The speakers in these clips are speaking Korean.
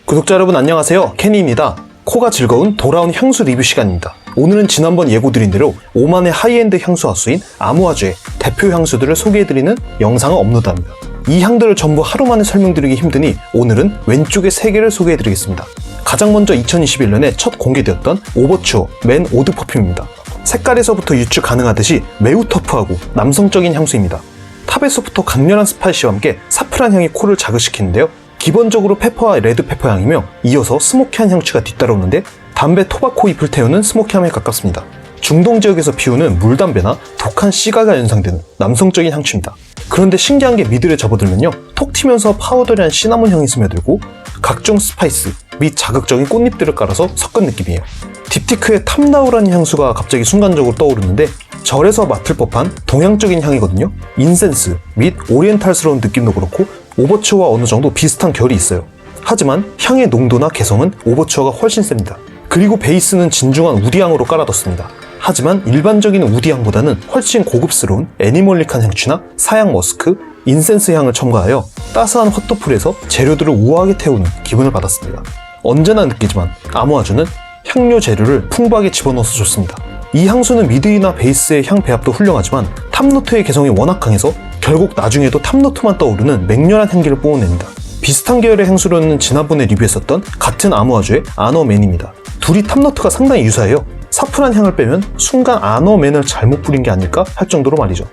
구독자 여러분 안녕하세요, 케니입니다. 코가 즐거운 돌아온 향수 리뷰 시간입니다. 오늘은 지난번 예고드린 대로 오만의 하이엔드 향수 하수인 아무아주의 대표 향수들을 소개해드리는 영상을 업로드합니다. 이 향들을 전부 하루 만에 설명드리기 힘드니 오늘은 왼쪽의 3개를 소개해드리겠습니다. 가장 먼저 2021년에 첫 공개되었던 오버추어 맨 오드 퍼퓸입니다. 색깔에서부터 유추 가능하듯이 매우 터프하고 남성적인 향수입니다. 탑에서부터 강렬한 스파이시와 함께 사프란 향이 코를 자극시키는데요. 기본적으로 페퍼와 레드 페퍼 향이며 이어서 스모키한 향취가 뒤따라오는데 담배 토바코 잎을 태우는 스모키함에 가깝습니다. 중동 지역에서 피우는 물담배나 독한 시가가 연상되는 남성적인 향취입니다. 그런데 신기한 게 미들에 접어들면요, 톡 튀면서 파우더리한 시나몬 향이 스며들고 각종 스파이스 및 자극적인 꽃잎들을 깔아서 섞은 느낌이에요. 딥티크의 탐나우라는 향수가 갑자기 순간적으로 떠오르는데 절에서 맡을 법한 동양적인 향이거든요. 인센스 및 오리엔탈스러운 느낌도 그렇고 오버추어와 어느 정도 비슷한 결이 있어요. 하지만 향의 농도나 개성은 오버추어가 훨씬 셉니다. 그리고 베이스는 진중한 우디향으로 깔아뒀습니다. 하지만 일반적인 우디향보다는 훨씬 고급스러운 애니멀릭한 향취나 사양 머스크, 인센스 향을 첨가하여 따스한 헛도풀에서 재료들을 우아하게 태우는 기분을 받았습니다. 언제나 느끼지만 아무아주는 향료 재료를 풍부하게 집어넣어서 좋습니다. 이 향수는 미드이나 베이스의 향 배합도 훌륭하지만 탑노트의 개성이 워낙 강해서 결국 나중에도 탑노트만 떠오르는 맹렬한 향기를 뿜어냅니다. 비슷한 계열의 향수로는 지난번에 리뷰했었던 같은 아무아주의 아너맨입니다. 둘이 탑노트가 상당히 유사해요. 사프란 향을 빼면 순간 아너맨을 잘못 뿌린 게 아닐까 할 정도로 말이죠.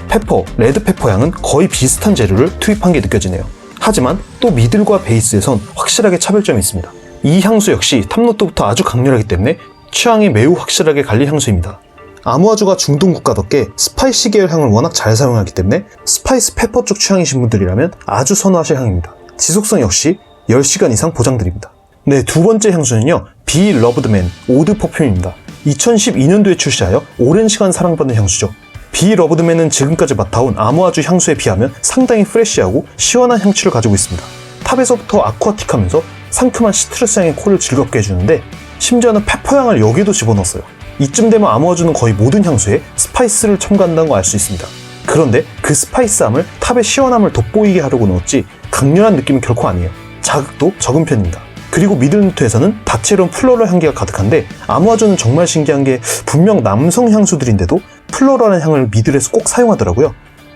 페퍼, 레드 페퍼 향은 거의 비슷한 재료를 투입한 게 느껴지네요. 하지만 또 미들과 베이스에선 확실하게 차별점이 있습니다. 이 향수 역시 탑노트부터 아주 강렬하기 때문에 취향이 매우 확실하게 갈릴 향수입니다. 아무아주가 중동 국가답게 스파이시 계열 향을 워낙 잘 사용하기 때문에 스파이스 페퍼 쪽 취향이신 분들이라면 아주 선호하실 향입니다. 지속성 역시 10시간 이상 보장드립니다. 네, 두 번째 향수는요, 비 러브드맨 오드 퍼퓸입니다. 2012년도에 출시하여 오랜 시간 사랑받는 향수죠. 비 러브드맨은 지금까지 맡아온 아무아주 향수에 비하면 상당히 프레쉬하고 시원한 향취를 가지고 있습니다. 탑에서부터 아쿠아틱하면서 상큼한 시트러스 향의 코를 즐겁게 해주는데 심지어는 페퍼향을 여기도 집어넣었어요. 이쯤 되면 아무아주는 거의 모든 향수에 스파이스를 첨가한다는 걸 알 수 있습니다. 그런데 그 스파이스함을 탑의 시원함을 돋보이게 하려고 넣었지 강렬한 느낌은 결코 아니에요. 자극도 적은 편입니다. 그리고 미들노트에서는 다채로운 플로럴 향기가 가득한데 아무아주는 정말 신기한 게 분명 남성 향수들인데도 플로럴한 향을 미들에서 꼭 사용하더라고요.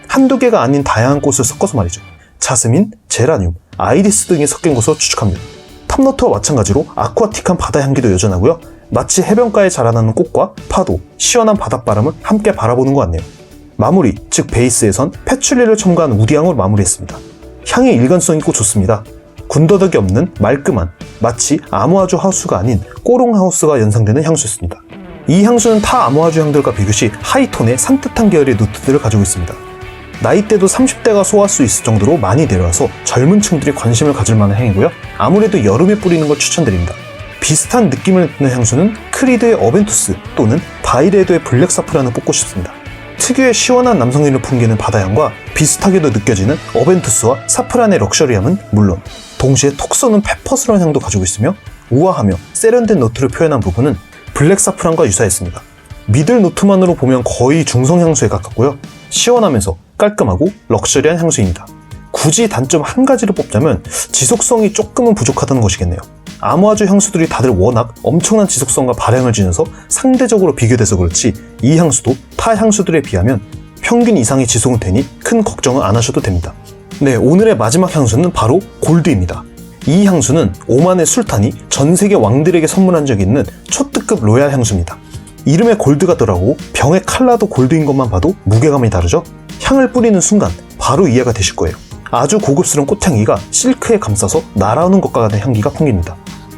한두 개가 아닌 다양한 꽃을 섞어서 말이죠. 자스민, 제라늄, 아이리스 등이 섞인 것으로 추측합니다. 탑노트와 마찬가지로 아쿠아틱한 바다 향기도 여전하고요. 마치 해변가에 자라나는 꽃과 파도, 시원한 바닷바람을 함께 바라보는 것 같네요. 마무리, 즉 베이스에선 패출리를 첨가한 우디향으로 마무리했습니다. 향의 일관성 있고 좋습니다. 군더더기 없는 말끔한, 마치 아무아주 하우스가 아닌 꼬롱 하우스가 연상되는 향수였습니다. 이 향수는 타 아무아주 향들과 비교시 하이톤의 산뜻한 계열의 노트들을 가지고 있습니다. 나이대도 30대가 소화할 수 있을 정도로 많이 내려와서 젊은 층들이 관심을 가질 만한 향이고요. 아무래도 여름에 뿌리는 걸 추천드립니다. 비슷한 느낌을 주는 향수는 크리드의 어벤투스 또는 바이레드의 블랙 사프란을 뽑고 싶습니다. 특유의 시원한 남성미를 풍기는 바다향과 비슷하게도 느껴지는 어벤투스와 사프란의 럭셔리함은 물론 동시에 톡 쏘는 페퍼스러운 향도 가지고 있으며 우아하며 세련된 노트를 표현한 부분은 블랙 사프란과 유사했습니다. 미들 노트만으로 보면 거의 중성 향수에 가깝고요. 시원하면서 깔끔하고 럭셔리한 향수입니다. 굳이 단점 한 가지를 뽑자면 지속성이 조금은 부족하다는 것이겠네요. 아무아주 향수들이 다들 워낙 엄청난 지속성과 발향을 지녀서 상대적으로 비교돼서 그렇지 이 향수도 타 향수들에 비하면 평균 이상의 지속은 되니 큰 걱정은 안 하셔도 됩니다. 네, 오늘의 마지막 향수는 바로 골드입니다. 이 향수는 오만의 술탄이 전 세계 왕들에게 선물한 적이 있는 초특급 로얄 향수입니다. 이름에 골드가 들어가고 병의 컬러도 골드인 것만 봐도 무게감이 다르죠? 향을 뿌리는 순간 바로 이해가 되실 거예요. 아주 고급스러운 꽃향기가 실크에 감싸서 날아오는 것과 같은 향기가 풍깁니다.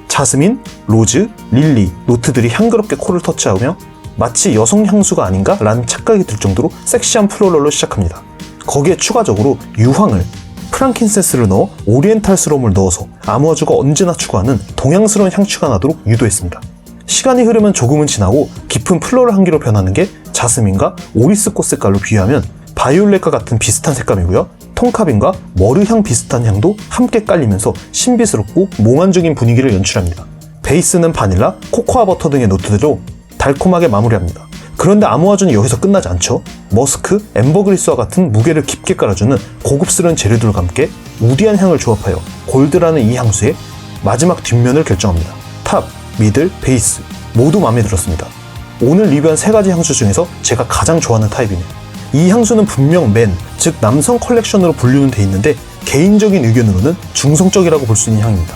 자스민, 로즈, 릴리, 노트들이 향그럽게 코를 터치하며 마치 여성 향수가 아닌가 라는 착각이 들 정도로 섹시한 플로럴로 시작합니다. 거기에 추가적으로 유황을, 프랑킨센스를 넣어 오리엔탈스러움을 넣어서 아무아주가 언제나 추구하는 동양스러운 향취가 나도록 유도했습니다. 시간이 흐르면 조금은 진하고 깊은 플로럴 향기로 변하는 게 자스민과 오리스 꽃 색깔로 비유하면 바이올렛과 같은 비슷한 색감이고요. 통카빈과 머르향 비슷한 향도 함께 깔리면서 신비스럽고 몽환적인 분위기를 연출합니다. 베이스는 바닐라, 코코아 버터 등의 노트들로 달콤하게 마무리합니다. 그런데 아무아주는 여기서 끝나지 않죠. 머스크, 앰버그리스와 같은 무게를 깊게 깔아주는 고급스러운 재료들과 함께 우디한 향을 조합하여 골드라는 이 향수에 마지막 뒷면을 결정합니다. 탑, 미들, 베이스 모두 마음에 들었습니다. 오늘 리뷰한 3가지 향수 중에서 제가 가장 좋아하는 타입이네요. 이 향수는 분명 맨, 즉 남성 컬렉션으로 분류는 돼 있는데 개인적인 의견으로는 중성적이라고 볼 수 있는 향입니다.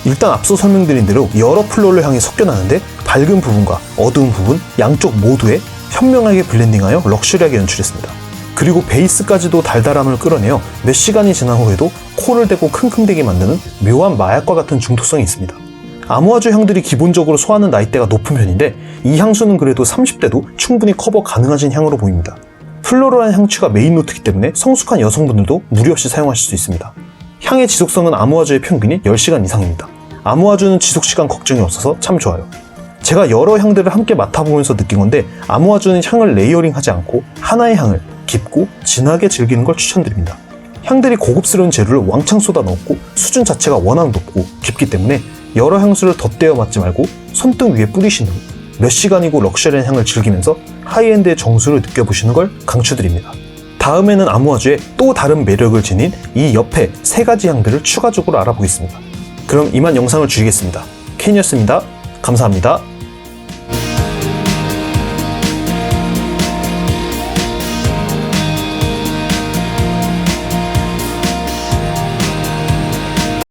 일단 앞서 설명드린 대로 여러 플로럴 향이 섞여나는데 밝은 부분과 어두운 부분 양쪽 모두에 현명하게 블렌딩하여 럭셔리하게 연출했습니다. 그리고 베이스까지도 달달함을 끌어내어 몇 시간이 지난 후에도 코를 대고 킁킁대게 만드는 묘한 마약과 같은 중독성이 있습니다. 아무아주 향들이 기본적으로 소화하는 나이대가 높은 편인데 이 향수는 그래도 30대도 충분히 커버 가능하신 향으로 보입니다. 플로럴한 향취가 메인 노트이기 때문에 성숙한 여성분들도 무리 없이 사용하실 수 있습니다. 향의 지속성은 아무아주의 평균이 10시간 이상입니다. 아무아주는 지속시간 걱정이 없어서 참 좋아요. 제가 여러 향들을 함께 맡아보면서 느낀 건데 아무아주는 향을 레이어링하지 않고 하나의 향을 깊고 진하게 즐기는 걸 추천드립니다. 향들이 고급스러운 재료를 왕창 쏟아 넣었고 수준 자체가 워낙 높고 깊기 때문에 여러 향수를 덧대어 맡지 말고 손등 위에 뿌리신 후 몇 시간이고 럭셔리한 향을 즐기면서 하이엔드의 정수를 느껴보시는 걸 강추드립니다. 다음에는 아무아주의 또 다른 매력을 지닌 이 옆에 3가지 향들을 추가적으로 알아보겠습니다. 그럼 이만 영상을 줄이겠습니다. 켄이었습니다. 감사합니다.